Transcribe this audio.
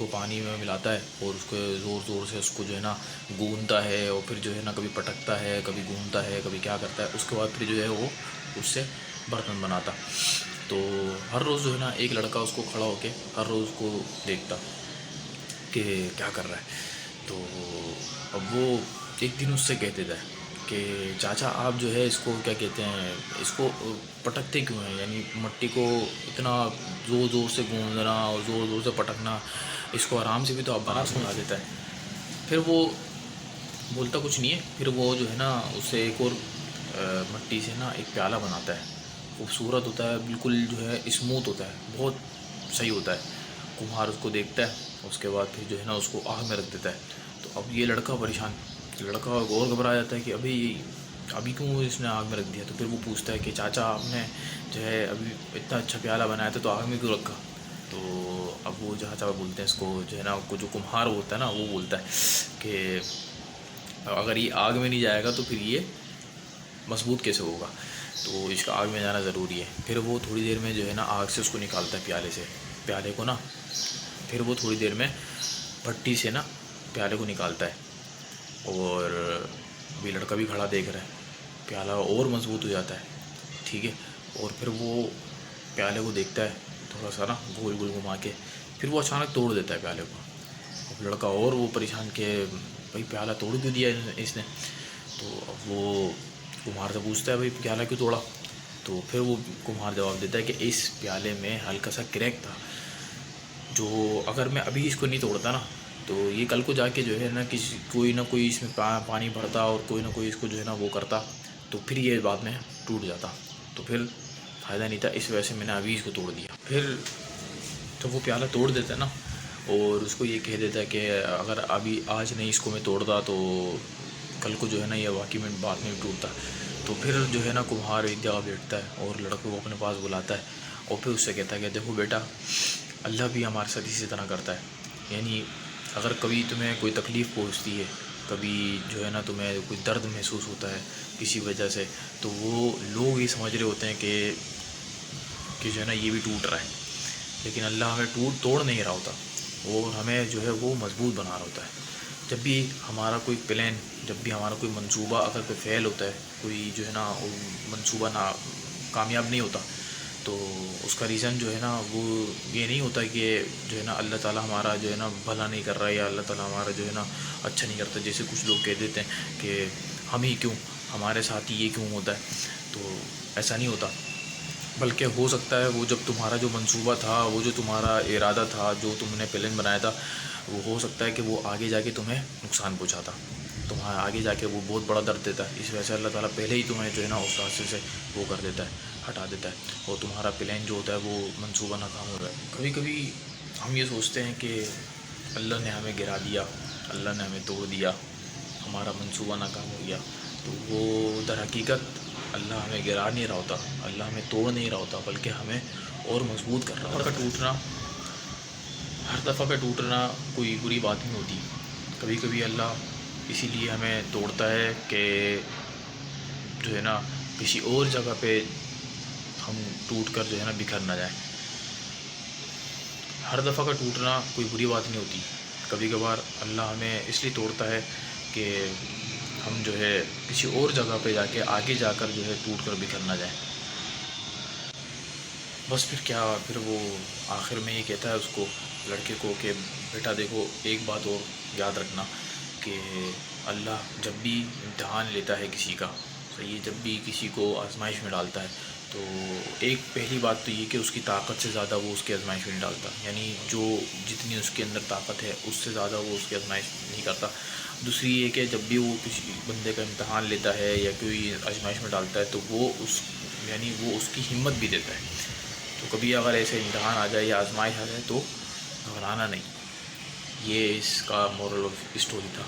کو پانی میں ملاتا ہے اور اس کو زور زور سے اس کو جو ہے نا گوندتا ہے، اور پھر جو ہے نا کبھی پٹکتا ہے، کبھی گوندتا ہے، کبھی کیا کرتا ہے، اس کے بعد پھر جو ہے وہ اس سے برتن بناتا۔ تو ہر روز جو ہے نا ایک لڑکا اس کو کھڑا ہو کے ہر روز کو دیکھتا کہ کیا کر رہا ہے۔ تو اب وہ ایک دن اس سے کہتے تھے کہ چاچا آپ جو ہے اس کو کیا کہتے ہیں، اس کو پٹکتے کیوں ہیں، یعنی مٹی کو اتنا زور زور سے گوندنا اور زور زور سے پٹکنا، اس کو آرام سے بھی تو آپ بنا دیتا ہے۔ پھر وہ بولتا کچھ نہیں ہے، پھر وہ جو ہے نا اس سے ایک اور مٹی سے نا ایک پیالہ بناتا ہے، خوبصورت ہوتا ہے، بالکل جو ہے اسموتھ ہوتا ہے، بہت صحیح ہوتا ہے۔ کمہار اس کو دیکھتا ہے، اس کے بعد پھر جو ہے نا اس کو آگ میں رکھ دیتا ہے۔ تو اب یہ لڑکا پریشان، لڑکا اور گھبرا جاتا ہے کہ ابھی کیوں اس نے آگ میں رکھ دیا۔ تو پھر وہ پوچھتا ہے کہ چاچا آپ نے جو ہے ابھی اتنا اچھا پیالہ بنایا تھا تو آگ میں کیوں رکھا۔ تو اب وہ چاچا بولتے ہیں اس کو جو ہے نا، کو جو کمہار ہوتا ہے نا وہ بولتا ہے کہ اگر یہ آگ میں نہیں جائے گا تو پھر یہ مضبوط کیسے ہوگا، تو اس کا آگ میں جانا ضروری ہے۔ پھر وہ تھوڑی دیر میں جو ہے نا آگ سے اس کو نکالتا ہے، پیالے کو نا، پھر وہ تھوڑی دیر میں بھٹی سے نا پیالے کو نکالتا ہے، اور ابھی لڑکا بھی کھڑا دیکھ رہا ہے، پیالہ اور مضبوط ہو جاتا ہے، ٹھیک ہے۔ اور پھر وہ پیالے کو دیکھتا ہے تھوڑا سا نا گول گول گھما کے، پھر وہ اچانک توڑ دیتا ہے پیالے کو۔ اب لڑکا اور وہ پریشان کہ بھائی پیالہ توڑ کیوں دیا اس نے۔ تو اب وہ کمہار سے پوچھتا ہے بھائی پیالہ کیوں توڑا۔ تو پھر وہ کمہار جواب دیتا ہے کہ اس پیالے میں ہلکا سا کریک تھا، جو اگر میں ابھی اس کو نہیں توڑتا نا تو یہ کل کو جا کے جو ہے نا کوئی نہ کوئی اس میں پانی بھرتا اور کوئی نہ کوئی اس کو جو ہے نا وہ کرتا، تو پھر یہ بعد میں ٹوٹ جاتا، تو پھر فائدہ نہیں تھا، اس وجہ سے میں نے ابھی اس کو توڑ دیا۔ پھر جب وہ پیالہ توڑ دیتا ہے نا اور اس کو یہ کہہ دیتا ہے کہ اگر ابھی آج نہیں اس کو میں توڑتا تو کل کو جو ہے نا یہ واقعی میں بعد میں ٹوٹتا۔ تو پھر جو ہے نا کمہار ایک جگہ بیٹھتا ہے اور لڑکے کو اپنے پاس بلاتا ہے، اور پھر اس سے کہتا ہے کہ دیکھو بیٹا، اللہ بھی ہمارے ساتھ اسی طرح کرتا ہے، یعنی اگر کبھی تمہیں کوئی تکلیف پہنچتی ہے، کبھی جو ہے نا تمہیں کوئی درد محسوس ہوتا ہے کسی وجہ سے، تو وہ لوگ یہ سمجھ رہے ہوتے ہیں کہ جو ہے نا یہ بھی ٹوٹ رہا ہے، لیکن اللہ ہمیں توڑ نہیں رہا ہوتا، اور ہمیں جو ہے وہ مضبوط بنا رہا ہوتا ہے۔ جب بھی ہمارا کوئی پلان، جب بھی ہمارا کوئی منصوبہ اگر کوئی فیل ہوتا ہے، کوئی جو ہے نا منصوبہ کامیاب نہیں ہوتا، تو اس کا ریزن جو ہے نا وہ یہ نہیں ہوتا کہ جو ہے نا اللہ تعالیٰ ہمارا جو ہے نا بھلا نہیں کر رہا ہے، یا اللہ تعالیٰ ہمارا جو ہے نا اچھا نہیں کرتا، جیسے کچھ لوگ کہہ دیتے ہیں کہ ہم ہی کیوں، ہمارے ساتھ ہی یہ کیوں ہوتا ہے۔ تو ایسا نہیں ہوتا، بلکہ ہو سکتا ہے وہ جب تمہارا جو منصوبہ تھا، وہ جو تمہارا ارادہ تھا، جو تم نے پلان بنایا تھا، وہ ہو سکتا ہے کہ وہ آگے جا کے تمہیں نقصان پہنچاتا، تمہارا آگے جا کے وہ بہت بڑا درد دیتا ہے، اس وجہ سے اللہ تعالیٰ پہلے ہی تمہیں جو ہے نا اس راستے سے وہ کر دیتا ہے، ہٹا دیتا ہے، اور تمہارا پلان جو ہوتا ہے وہ منصوبہ ناکام ہو رہا ہے۔ کبھی کبھی ہم یہ سوچتے ہیں کہ اللہ نے ہمیں گرا دیا، اللہ نے ہمیں توڑ دیا، ہمارا منصوبہ ناکام ہو گیا، تو وہ در حقیقت اللہ ہمیں گرا نہیں رہا ہوتا، اللہ ہمیں توڑ نہیں رہا ہوتا، بلکہ ہمیں اور مضبوط کر رہا ہوتا۔ ہر دفعہ پہ ٹوٹنا کوئی بری بات نہیں ہوتی، کبھی کبھی اللہ اسی لیے ہمیں توڑتا ہے کہ جو ہے نا کسی اور جگہ پہ ہم ٹوٹ کر جو ہے نا بکھر نہ جائیں۔ ہر دفعہ کا ٹوٹنا کوئی بری بات نہیں ہوتی، کبھی کبھار اللہ ہمیں اس لیے توڑتا ہے کہ ہم جو ہے کسی اور جگہ پہ جا کے آگے جا کر جو ہے ٹوٹ کر بکھر نہ جائیں۔ بس پھر وہ آخر میں یہ کہتا ہے اس کو، لڑکے کو، کہ بیٹا دیکھو ایک بات اور یاد رکھنا کہ اللہ جب بھی امتحان لیتا ہے کسی کا، صحیح، جب بھی کسی کو آزمائش میں ڈالتا ہے، تو ایک پہلی بات تو یہ کہ اس کی طاقت سے زیادہ وہ اس کی آزمائش میں نہیں ڈالتا، یعنی جو جتنی اس کے اندر طاقت ہے اس سے زیادہ وہ اس کی آزمائش نہیں کرتا۔ دوسری یہ کہ جب بھی وہ کسی بندے کا امتحان لیتا ہے یا کوئی آزمائش میں ڈالتا ہے، تو وہ اس کی ہمت بھی دیتا ہے۔ تو کبھی اگر ایسے امتحان آ جائے یا آزمائش آ جائے تو گھبرانا نہیں، یہ اس کا مورل آف اسٹوری تھا۔